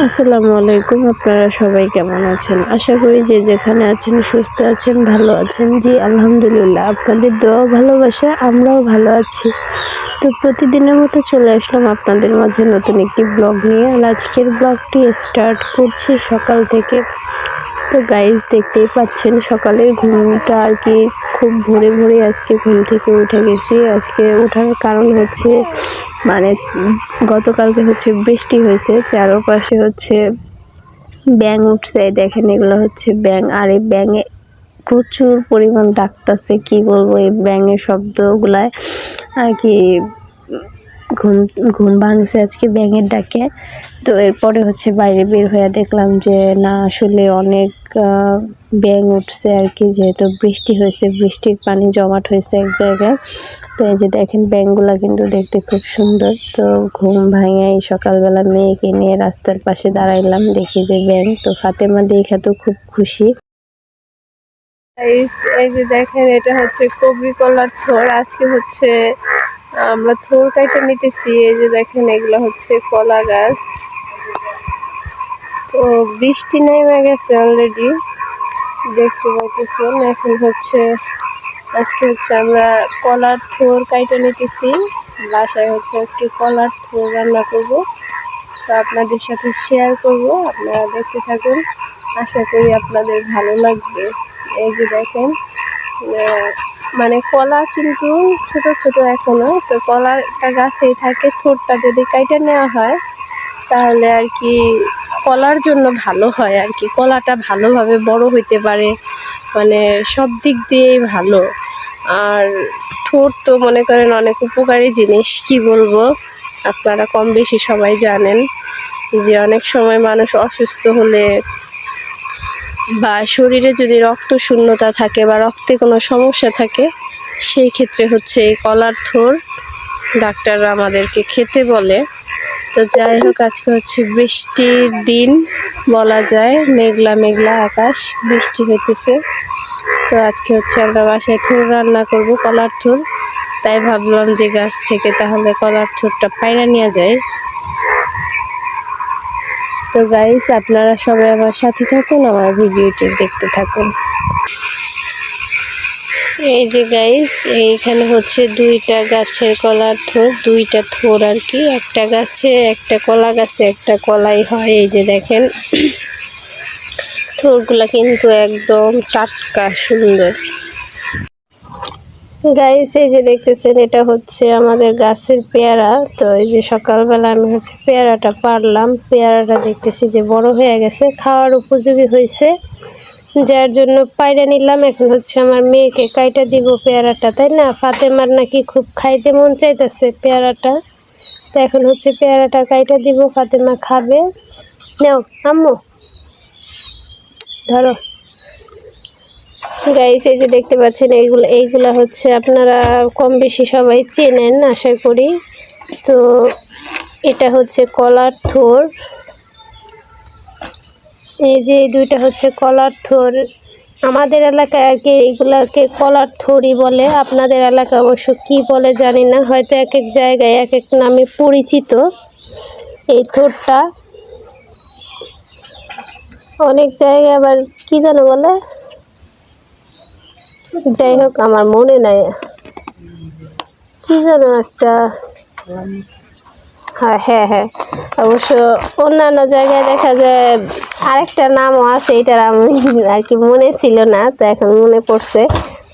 আসসালামু আলাইকুম। আপনারা সবাই কেমন আছেন? আশা করি যে যেখানে আছেন সুস্থ আছেন, ভালো আছেন। জি আলহামদুলিল্লাহ, আপনাদের দোয়া ভালোবাসা আমরাও ভালো আছি। তো প্রতিদিনের মতো চলে আসলাম আপনাদের মাঝে নতুন একটি ব্লগ নিয়ে। আর আজকের ব্লগটি স্টার্ট করছি সকাল থেকে। তো গাইজ দেখতেই পাচ্ছেন সকালের ঘুমটা আর কি খুব ভোরে ভোরে আজকে ঘুম থেকে উঠে গেছি। আজকে ওঠার কারণ হচ্ছে মানে গতকালকে হচ্ছে বৃষ্টি হয়েছে, চারপাশে হচ্ছে ব্যাঙ উঠছে। দেখেন এগুলো হচ্ছে ব্যাঙ, আর এই ব্যাঙে প্রচুর পরিমাণ ডাকতেছে। কি বলবো, এই ব্যাঙের শব্দগুলায় আর কি ঘুম ঘুম ভাঙছে আজকে ব্যাঙের ডাকে। তো এরপরে হচ্ছে বাইরে বের হয়ে দেখলাম যে না, আসলে অনেক ব্যাঙ উঠছে আর কি, যেহেতু বৃষ্টি হয়েছে, বৃষ্টির পানি জমাট হয়েছে এক জায়গায়। তো এই যে দেখেন ব্যাঙগুলা কিন্তু দেখতে খুব সুন্দর। তো ঘুম ভাঙে সকালবেলা মেয়েকে নিয়ে রাস্তার পাশে দাঁড়াইলাম, দেখি যে ব্যাঙ। তো ফাতেমা দেখা তো খুব খুশি। এই যে দেখেন এটা হচ্ছে কবরি কলার থোর। আজকে হচ্ছে আমরা থোর কাইটা নিতেছি। এই যে দেখেন এগুলো হচ্ছে কলা গাছ। তো বৃষ্টি নেমে গেছে অলরেডি, দেখতে পাইতেছেন। এখন হচ্ছে আজকে হচ্ছে আমরা কলার থোর কাইটা নিতেছি। বাসায় হচ্ছে আজকে কলার থোর রান্না করব। তো আপনাদের সাথে শেয়ার করব, আপনারা দেখতে থাকুন। আশা করি আপনাদের ভালো লাগবে। এই যে দেখেন মানে কলা কিন্তু ছোট ছোট এখনো, তো কলাটা গাছেই থাকে। থোরটা যদি কাইটা নেওয়া হয় তাহলে আর কি কলার জন্য ভালো হয় আর কি, কলাটা ভালোভাবে বড় হইতে পারে, মানে সব দিক দিয়েই ভালো। আর থোর তো মনে করেন অনেক উপকারী জিনিস, কি বলবো, আপনারা কম বেশি সবাই জানেন যে অনেক সময় মানুষ অসুস্থ হলে বা শরীরে যদি রক্ত শূন্যতা থাকে বা রক্তে কোনো সমস্যা থাকে, সেই ক্ষেত্রে হচ্ছে এই কলার থোর ডাক্তাররা আমাদেরকে খেতে বলে। তো যাই হোক, আজকে হচ্ছে বৃষ্টির দিন বলা যায়, মেঘলা মেঘলা আকাশ, বৃষ্টি হইতেছে। তো আজকে হচ্ছে আমরা বাসায় থোর রান্না করব, কলার থোর। তাই ভাবলাম যে গাছ থেকে তাহলে কলার থোরটা পাইরা নিয়ে যায়। তো গাইস, আপনারা সবাই আমার সাথে থাকুন, আমার ভিডিওটি দেখতে থাকুন। এই যে গাইস, এইখানে হচ্ছে দুইটা গাছের কলার থোর, দুইটা থোর আর কি। একটা গাছে, একটা কলা গাছে একটা কলাই হয়। এই যে দেখেন থোরগুলা কিন্তু একদম টাটকা সুন্দর। গাইস এই যে দেখতেছেন এটা হচ্ছে আমাদের গাছের পেয়ারা। তো এই যে সকালবেলা আমি হচ্ছে পেয়ারাটা পারলাম। পেয়ারাটা দেখতেছি যে বড় হয়ে গেছে, খাওয়ার উপযোগী হয়েছে, যার জন্য পাইরা নিলাম। এখন হচ্ছে আমার মেয়েকে কাইটা দিব পেয়ারাটা, তাই না? ফাতেমার নাকি খুব খাইতে মন চাইতেছে পেয়ারাটা। তো এখন হচ্ছে পেয়ারাটা কাইটা দিব, ফাতেমা খাবে। নাও আম্মু, ধরো। গাইস এই যে দেখতে পাচ্ছেন এইগুলা হচ্ছে আপনারা কম বেশি সবাই চেনেন আশা করি। তো এটা হচ্ছে কলার থোর। এই যে এই দুইটা হচ্ছে কলার থোর। আমাদের এলাকায় আর কি এগুলাকে কলার থোরই বলে, আপনাদের এলাকায় অবশ্য কি বলে জানি না, হয়তো এক এক জায়গায় এক এক নামে পরিচিত এই থোরটা। অনেক জায়গায় আবার কি যেন বলে, যাই হোক আমার মনে নাই, কি যেন একটা। হ্যাঁ হ্যাঁ হ্যাঁ, অবশ্য অন্যান্য জায়গায় দেখা যায় আরেকটা নামও আছে, এটার আমি আর কি মনে ছিল না, তো এখন মনে পড়ছে,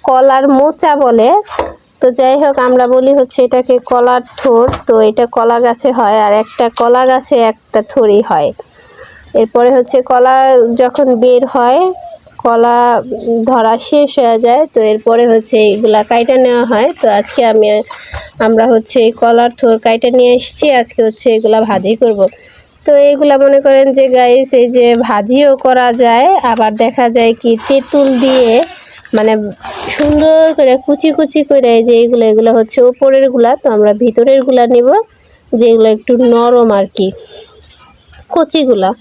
কলার মোচা বলে। তো যাই হোক, আমরা বলি হচ্ছে এটাকে কলার থোর। তো এটা কলা গাছে হয়, আর একটা কলা গাছে একটা থোরই হয়। এরপরে হচ্ছে কলা যখন বের হয়, কলা ধরা শেষ হয়ে যায়, তো এরপরে হচ্ছে এইগুলা কাইটা নেওয়া হয়। তো আজকে আমরা হচ্ছে এই কলার থোর কাইটা নিয়ে এসেছি। আজকে হচ্ছে এগুলা ভাজি করব। তো এইগুলা মনে করেন যে গাইস, এই যে ভাজিও করা যায়, আবার দেখা যায় কি তেঁতুল দিয়ে মানে সুন্দর করে কুচি কুচি করে, এই যে এগুলো হচ্ছে উপরের গুলা, তো আমরা ভিতরের গুলা নিব, যেগুলো একটু নরম আর কি, কচিগুলা।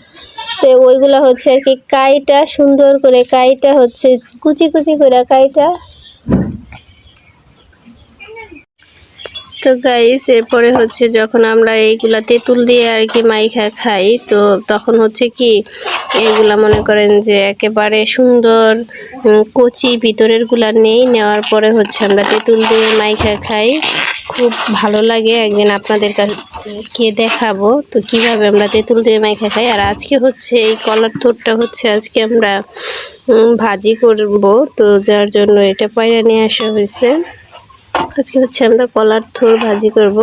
তো ওইগুলা হচ্ছে আর কি কাইটা সুন্দর করে, কাইটা হচ্ছে কুচি কুচি করে কাইটা তো গাইস এরপরে হচ্ছে যখন আমরা এইগুলা তেঁতুল দিয়ে আর কি মাইখা খাই, তো তখন হচ্ছে কি এইগুলা মনে করেন যে একেবারে সুন্দর কচি ভিতরের গুলা নেওয়ার পরে হচ্ছে আমরা তেঁতুল দিয়ে মাইখা খাই, খুব ভালো লাগে। একদিন আপনাদের কাছে দেখাবো তো কিভাবে আমরা তেঁতুল দিয়ে মাইখা খাই। আর আজকে হচ্ছে এই কলার থোরটা হচ্ছে আজকে আমরা ভাজি করব, তো যার জন্য এটা পায়রা নিয়ে আসা হয়েছে। আজকে হচ্ছে আমরা কলার থোর ভাজি করব।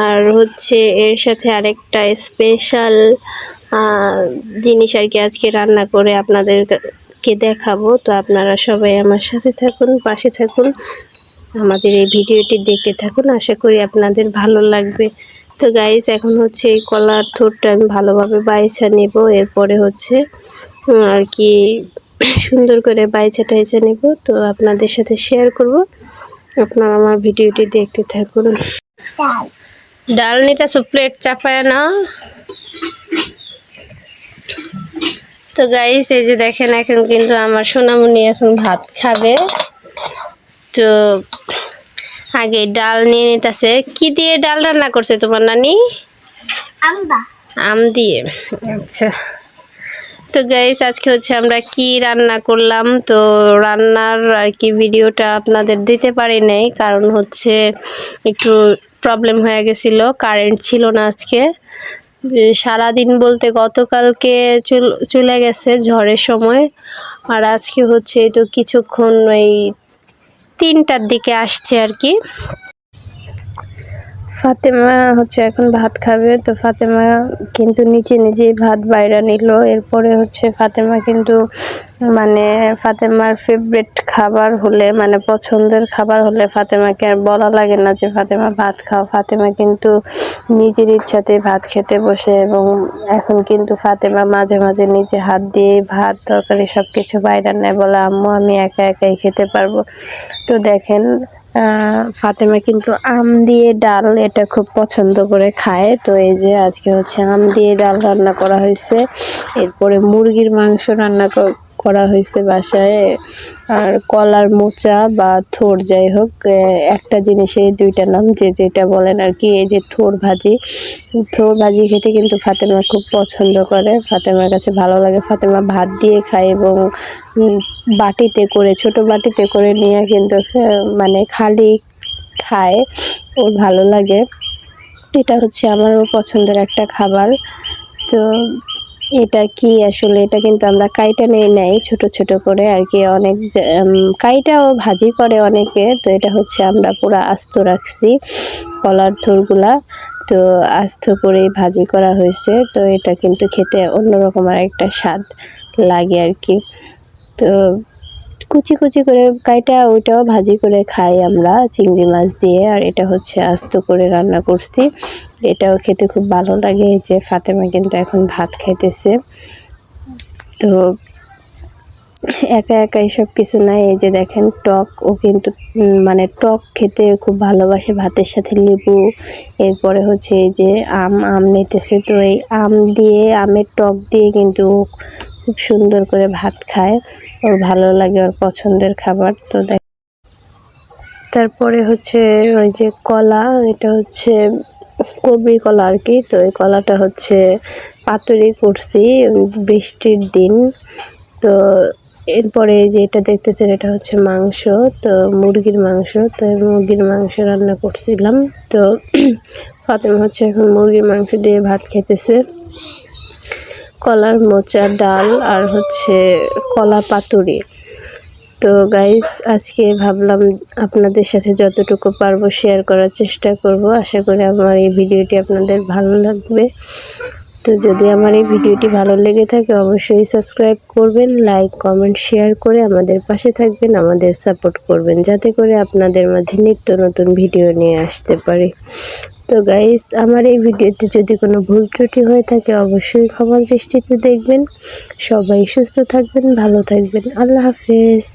আর হচ্ছে এর সাথে আরেকটা স্পেশাল জিনিস আর কি আজকে রান্না করে আপনাদেরকে দেখাবো। তো আপনারা সবাই আমার সাথে থাকুন, পাশে থাকুন, আমাদের এই ভিডিওটি দেখতে থাকুন, আশা করি আপনাদের ভালো লাগবে। তো গাইস এখন হচ্ছে এই কলার থোরটা আমি ভালোভাবে বাইছা নেব, এরপরে হচ্ছে আর কি সুন্দর করে বাইছা টাইছা নেব, তো আপনাদের সাথে শেয়ার করব। আপনারা আমার ভিডিওটি দেখতে থাকুন। ডাল নিতেছো, প্লেট চাপায় না। তো গাইস এই যে দেখেন এখন কিন্তু আমার সোনামণি এখন ভাত খাবে। তো আগে ডাল নিয়ে নিতেছে। কি দিয়ে ডাল রান্না করছে তোমার নানি? আম দিয়ে। আচ্ছা, তো গাইস আজকে হচ্ছে আমরা কি রান্না করলাম, তো রান্নার আর কি ভিডিওটা আপনাদের দিতে পারি নাই, কারণ হচ্ছে একটু প্রবলেম হয়ে গেছিল, কারেন্ট ছিল না আজকে সারাদিন বলতে গতকালকে চলে গেছে ঝড়ের সময়। আর আজকে হচ্ছে তো কিছুক্ষণ ওই 3টার দিকে আসছে আর কি। ফাতেমা হচ্ছে এখন ভাত খাবে, তো ফাতেমা কিন্তু নিচে নিজেই ভাত বাইরা নিল। এরপরে হচ্ছে ফাতেমা কিন্তু মানে ফাতেমার ফেভারিট খাবার হলে মানে পছন্দের খাবার হলে ফাতেমাকে আর বলা লাগে না যে ফাতেমা ভাত খাও। ফাতেমা কিন্তু নিজের ইচ্ছাতে ভাত খেতে বসে, এবং এখন কিন্তু ফাতেমা মাঝে মাঝে নিজে হাত দিয়ে ভাত তরকারি সব কিছু বাইরা নেয়, বলে আম্মু আমি একা একাই খেতে পারবো। তো দেখেন ফাতেমা কিন্তু আম দিয়ে ডাল এটা খুব পছন্দ করে খায়। তো এই যে আজকে হচ্ছে আম দিয়ে ডাল রান্না করা হয়েছে, এরপরে মুরগির মাংস রান্না করা হয়েছে বাসায়, আর কলার মোচা বা থোর যাই হোক একটা জিনিসের দুইটা নাম যে যেটা বলেন আর কি। এই যে থোর ভাজি, থোর ভাজি খেতে কিন্তু ফাতেমা খুব পছন্দ করে, ফাতেমার কাছে ভালো লাগে। ফাতেমা ভাত দিয়ে খায় এবং বাটিতে করে ছোট বাটিতে করে নিয়ে কিন্তু মানে খালি খায়, ওর ভালো লাগে। এটা হচ্ছে আমারও পছন্দের একটা খাবার। তো এটা কি আসলে এটা কিন্তু আমরা কাইটা নিয়ে নেই ছোট ছোট করে আর কি, অনেক কাইটাও ভাজি করে অনেকে। তো এটা হচ্ছে আমরা পুরো আস্ত রাখছি কলার থোরগুলা, তো আস্ত করে ভাজি করা হয়েছে। তো এটা কিন্তু খেতে অন্যরকম আর একটা স্বাদ লাগে আর কি। তো কুচি কুচি করে কাইটা ওইটাও ভাজি করে খাই আমরা চিংড়ি মাছ দিয়ে, আর এটা হচ্ছে আস্ত করে রান্না করছি, এটাও খেতে খুব ভালো লাগে। এই যে ফাতেমা কিন্তু এখন ভাত খাইতেছে। তো একা একা এসব কিছু নাই, এই যে দেখেন টক, ও কিন্তু মানে টক খেতে খুব ভালোবাসে, ভাতের সাথে লেবু, এরপরে হচ্ছে এই যে আম নিতেছে। তো এই আম দিয়ে আমের টক দিয়ে কিন্তু খুব সুন্দর করে ভাত খায়, ওর ভালো লাগে, ওর পছন্দের খাবার। তো তারপরে হচ্ছে ওই যে কলা, এটা হচ্ছে কবরি কলা আর কি। তো এই কলাটা হচ্ছে পাতুরি করছি বৃষ্টির দিন। তো এরপরে যে এটা দেখতেছেন এটা হচ্ছে মাংস, তো মুরগির মাংস। তো মুরগির মাংস রান্না করছিলাম। তো ফাতেমা হচ্ছে এখন মুরগির মাংস দিয়ে ভাত খেতেছে, কলার মোচা ডাল আর হচ্ছে কলা পাতুরি। তো গাইস আজকে ভাবলাম আপনাদের সাথে যতটুকু পারবো শেয়ার করার চেষ্টা করব, আশা করি আমার এই ভিডিওটি আপনাদের ভালো লাগবে। তো যদি আমার এই ভিডিওটি ভালো লেগে থাকে অবশ্যই সাবস্ক্রাইব করবেন, লাইক কমেন্ট শেয়ার করে আমাদের পাশে থাকবেন, আমাদের সাপোর্ট করবেন, যাতে করে আপনাদের মাঝে নিত্য নতুন ভিডিও নিয়ে আসতে পারি। তো গাইস আমার এই ভিডিওতে যদি কোনো ভুল ত্রুটি হয়ে থাকে অবশ্যই ক্ষমার দৃষ্টিতে দেখবেন। সবাই সুস্থ থাকবেন, ভালো থাকবেন, আল্লাহ হাফেজ।